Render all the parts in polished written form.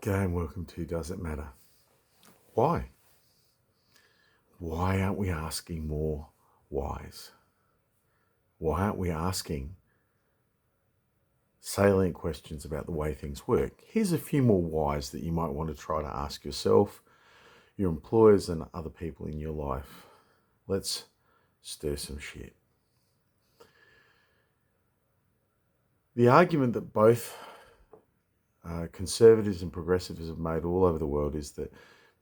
G'day and welcome to Does It Matter? Why? Why aren't we asking more whys? Why aren't we asking salient questions about the way things work? Here's a few more whys that you might want to try to ask yourself, your employers, and other people in your life. Let's stir some shit. The argument that both conservatives and progressives have made all over the world is that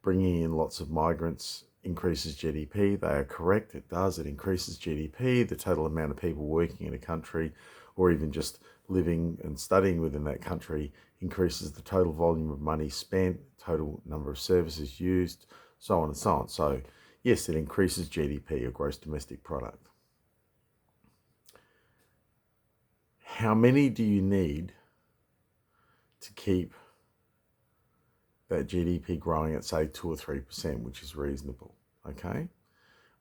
bringing in lots of migrants increases GDP. They are correct, it does. It increases GDP, the total amount of people working in a country or even just living and studying within that country increases the total volume of money spent, total number of services used, so on and so on. So yes, it increases GDP, or gross domestic product. How many do you need to keep that GDP growing at, say, 2 or 3%, which is reasonable, okay?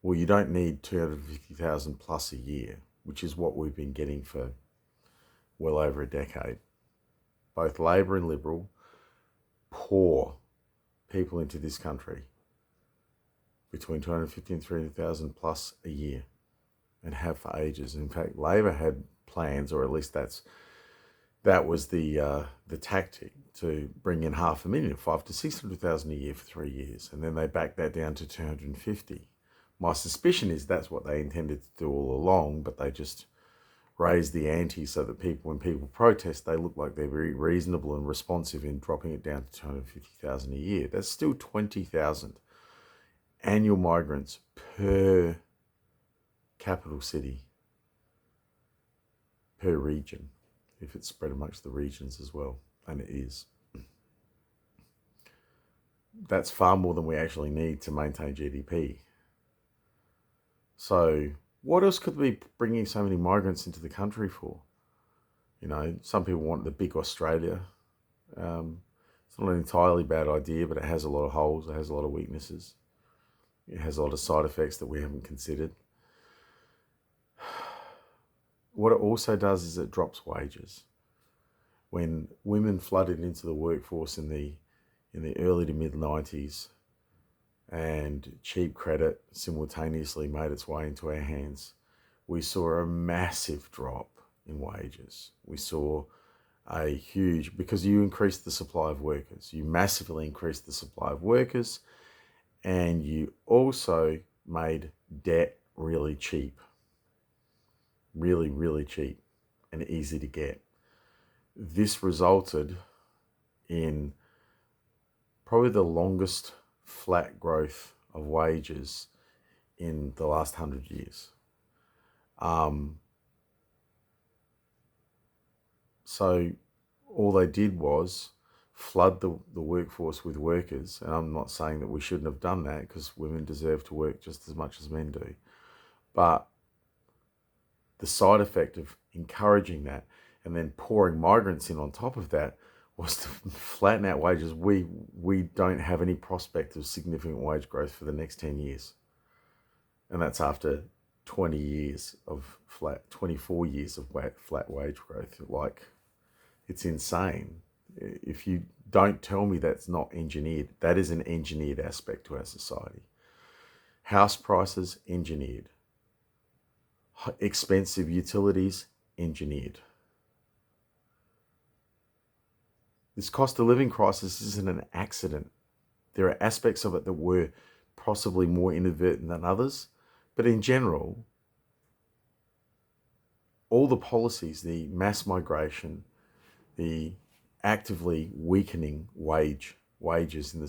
Well, you don't need 250,000 plus a year, which is what we've been getting for well over a decade. Both Labor and Liberal pour people into this country between 250 and 300,000 plus a year, and have for ages. In fact, Labor had plans, or at least that was the tactic, to bring in 500,000, 500,000 to 600,000 a year for 3 years, and then they backed that down to 250. My suspicion is that's what they intended to do all along, but they just raised the ante so that when people protest, they look like they're very reasonable and responsive in dropping it down to 250,000 a year. That's still 20,000 annual migrants per capital city, per region, if it's spread amongst the regions as well, and it is. That's far more than we actually need to maintain GDP. So what else could we be bringing so many migrants into the country for? You know, some people want the big Australia. It's not an entirely bad idea, but it has a lot of holes, it has a lot of weaknesses. It has a lot of side effects that we haven't considered. What it also does is it drops wages. When women flooded into the workforce in the early to mid 90s, and cheap credit simultaneously made its way into our hands, we saw a massive drop in wages. We saw a huge, because you increased the supply of workers, you massively increased the supply of workers, and you also made debt really cheap, really, really cheap and easy to get. This resulted in probably the longest flat growth of wages in the last 100 years. So all they did was flood the workforce with workers, and I'm not saying that we shouldn't have done that, because women deserve to work just as much as men do. But the side effect of encouraging that and then pouring migrants in on top of that was to flatten out wages. We don't have any prospect of significant wage growth for the next 10 years. And that's after 20 years of 24 years of flat wage growth. Like, it's insane. If you don't tell me that's not engineered, that is an engineered aspect to our society. House prices, engineered. Expensive utilities, engineered. This cost of living crisis isn't an accident. There are aspects of it that were possibly more inadvertent than others, but in general, all the policies, the mass migration, the actively weakening wages in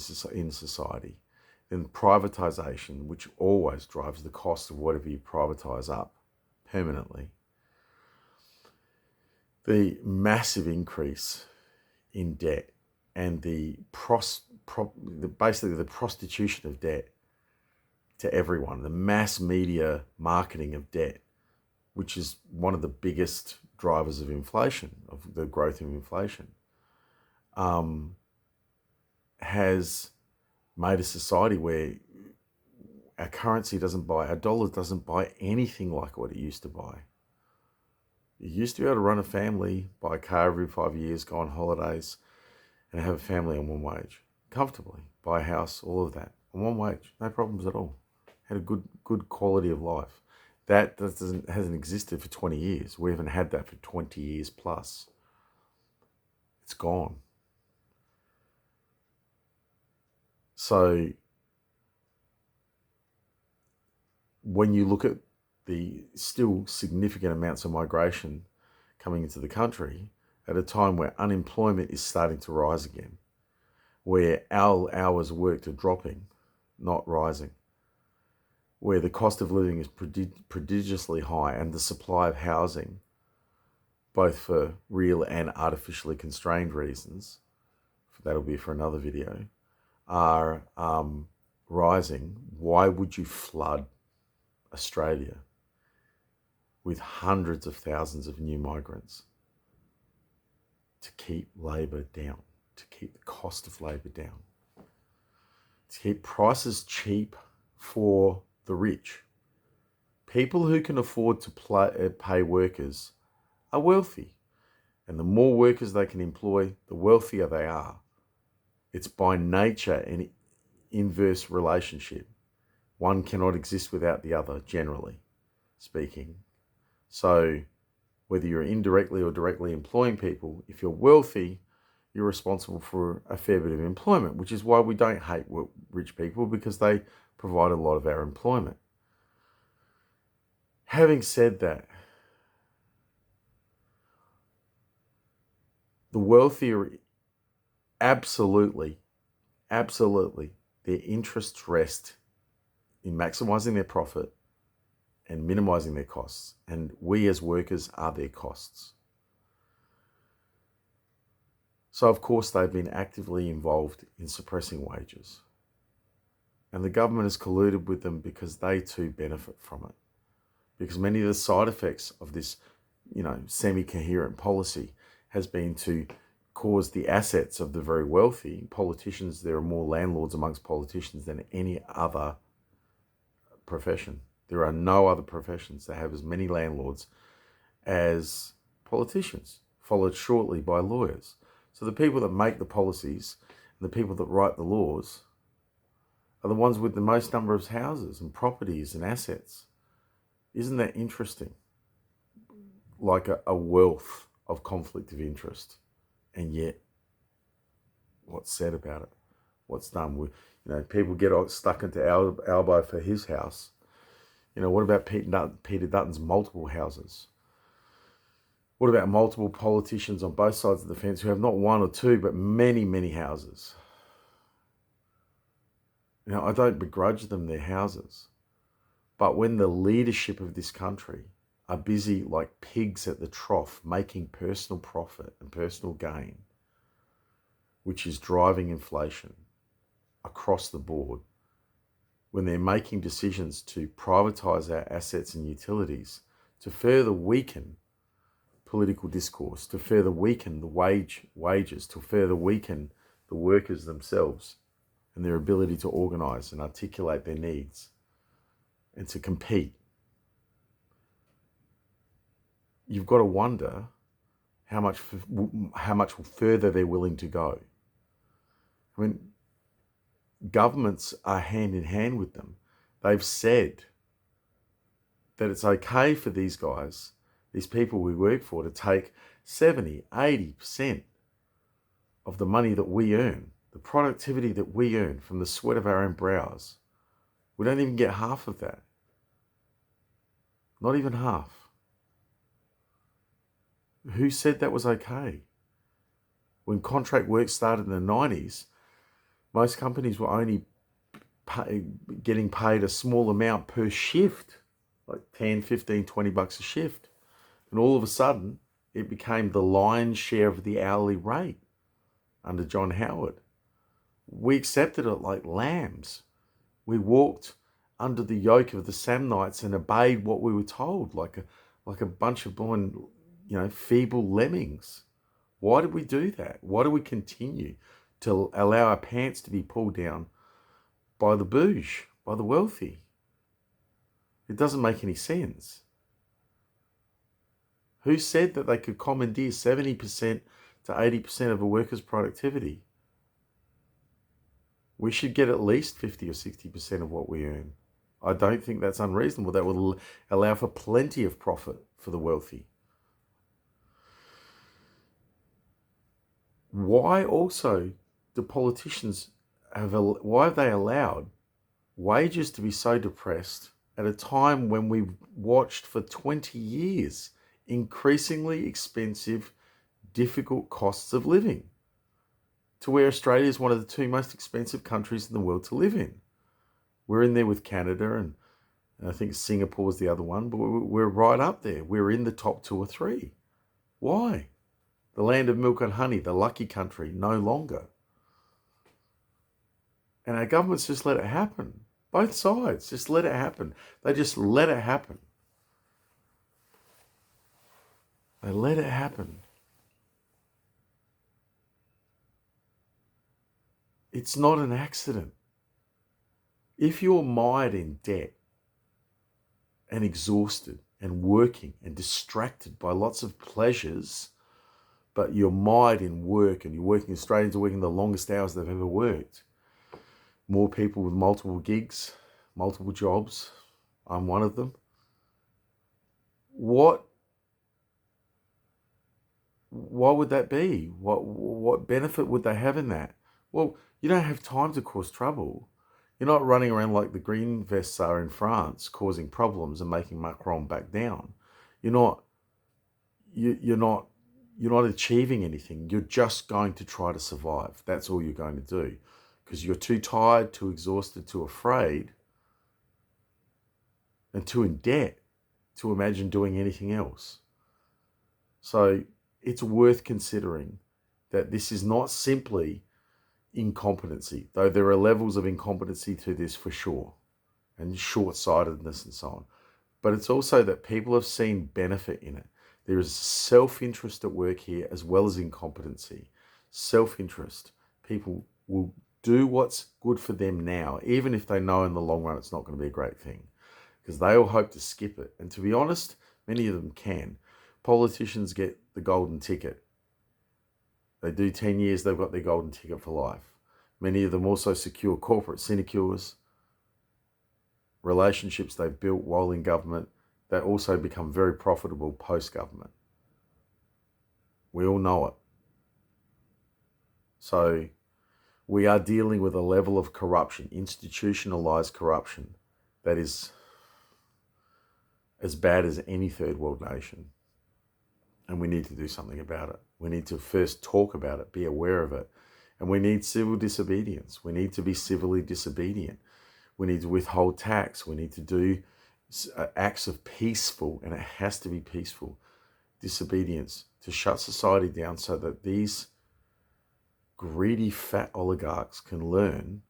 society, then privatisation, which always drives the cost of whatever you privatise up permanently, the massive increase in debt, and basically the prostitution of debt to everyone, the mass media marketing of debt, which is one of the biggest drivers of inflation, of the growth of inflation, has made a society where our currency our dollar doesn't buy anything like what it used to buy. You used to be able to run a family, buy a car every 5 years, go on holidays, and have a family on one wage comfortably, buy a house, all of that on one wage, no problems at all. Had a good quality of life. That hasn't existed for 20 years. We haven't had that for 20 years plus. It's gone. So when you look at the still significant amounts of migration coming into the country at a time where unemployment is starting to rise again, where our hours worked are dropping, not rising, where the cost of living is prodigiously high and the supply of housing, both for real and artificially constrained reasons, that'll be for another video, are rising, why would you flood Australia with hundreds of thousands of new migrants to keep labour down, to keep the cost of labour down, to keep prices cheap for the rich? People who can afford to pay workers are wealthy, and the more workers they can employ, the wealthier they are. It's by nature an inverse relationship. One cannot exist without the other, generally speaking. So whether you're indirectly or directly employing people, if you're wealthy, you're responsible for a fair bit of employment, which is why we don't hate rich people, because they provide a lot of our employment. Having said that, the wealthier, absolutely, their interests rest in maximising their profit and minimising their costs. And we as workers are their costs. So of course they've been actively involved in suppressing wages. And the government has colluded with them because they too benefit from it. Because many of the side effects of this, semi-coherent policy has been to cause the assets of the very wealthy. Politicians, there are more landlords amongst politicians than any other profession. There are no other professions that have as many landlords as politicians, followed shortly by lawyers. So the people that make the policies and the people that write the laws are the ones with the most number of houses and properties and assets. Isn't that interesting? Like a wealth of conflict of interest. And yet, what's said about it? What's done? People get stuck into Albo for his house. What about Peter Dutton's multiple houses? What about multiple politicians on both sides of the fence who have not one or two, but many, many houses? I don't begrudge them their houses. But when the leadership of this country are busy like pigs at the trough, making personal profit and personal gain, which is driving inflation across the board, when they're making decisions to privatise our assets and utilities to further weaken political discourse, to further weaken the wages, to further weaken the workers themselves and their ability to organise and articulate their needs and to compete, you've got to wonder how much further they're willing to go. I mean, governments are hand in hand with them. They've said that it's okay for these guys, these people we work for, to take 70, 80% of the money that we earn, the productivity that we earn from the sweat of our own brows. We don't even get half of that. Not even half. Who said that was okay? When contract work started in the 90s, most companies were only getting paid a small amount per shift, like 10, 15, 20 bucks a shift. And all of a sudden, it became the lion's share of the hourly rate under John Howard. We accepted it like lambs. We walked under the yoke of the Samnites and obeyed what we were told, like a bunch of blind, feeble lemmings. Why did we do that? Why do we continue to allow our pants to be pulled down by the bouge, by the wealthy? It doesn't make any sense. Who said that they could commandeer 70% to 80% of a worker's productivity We should get at least 50 or 60% of what we earn. I don't think that's unreasonable. That will allow for plenty of profit for the wealthy. Why also do politicians why have they allowed wages to be so depressed at a time when we've watched for 20 years increasingly expensive, difficult costs of living, to where Australia is one of the two most expensive countries in the world to live in? We're in there with Canada, and I think Singapore's the other one, but we're right up there. We're in the top 2 or 3. Why? The land of milk and honey, the lucky country, no longer. And our governments just let it happen. Both sides just let it happen. They just let it happen. They let it happen. It's not an accident. If you're mired in debt and exhausted and working and distracted by lots of pleasures, but you're mired in work and you're working, Australians are working the longest hours they've ever worked. More people with multiple gigs, multiple jobs. I'm one of them. Why would that be? What benefit would they have in that? Well, you don't have time to cause trouble. You're not running around like the green vests are in France, causing problems and making Macron back down. You're not you're not achieving anything. You're just going to try to survive. That's all you're going to do, because you're too tired, too exhausted, too afraid, and too in debt to imagine doing anything else. So it's worth considering that this is not simply incompetency, though there are levels of incompetency to this for sure, and short-sightedness and so on. But it's also that people have seen benefit in it. There is self-interest at work here as well as incompetency. Self-interest. People will do what's good for them now, even if they know in the long run it's not going to be a great thing, because they all hope to skip it. And to be honest, many of them can. Politicians get the golden ticket. They do 10 years, they've got their golden ticket for life. Many of them also secure corporate sinecures, relationships they've built while in government that also become very profitable post-government. We all know it. So we are dealing with a level of corruption, institutionalized corruption, that is as bad as any third world nation. And we need to do something about it. We need to first talk about it, be aware of it. And we need civil disobedience. We need to be civilly disobedient. We need to withhold tax. We need to do acts of peaceful, and it has to be peaceful, disobedience to shut society down so that these greedy fat oligarchs can learn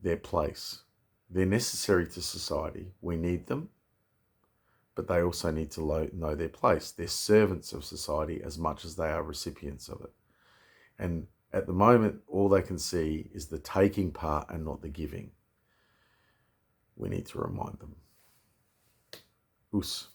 their place. They're necessary to society. We need them, but they also need to know their place. They're servants of society as much as they are recipients of it. And at the moment, all they can see is the taking part and not the giving. We need to remind them. Woes.